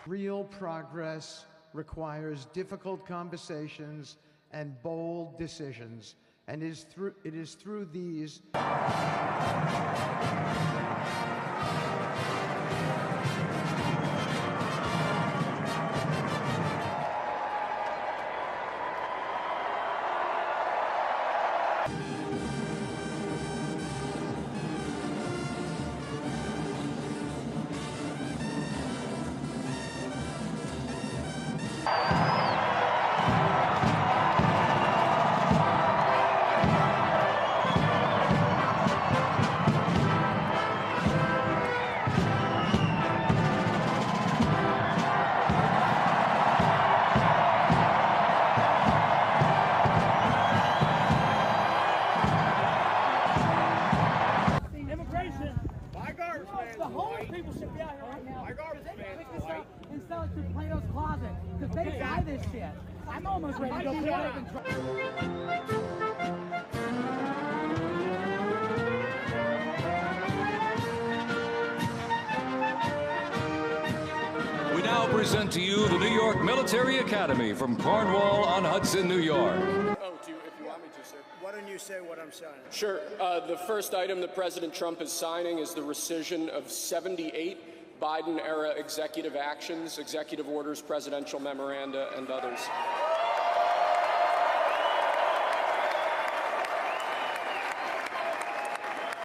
Real progress requires difficult conversations and bold decisions, and it is through these The homeless people should be out here right now. Because they can pick this up and sell it to Plato's Closet. Because they buy this shit. I'm almost ready to go pick it up and We now present to you the New York Military Academy from Cornwall-on-Hudson, New York. If you want me to, sir. Why don't you say what I'm signing? Sure. The first item that President Trump is signing is the rescission of 78 Biden-era executive actions, executive orders, presidential memoranda, and others.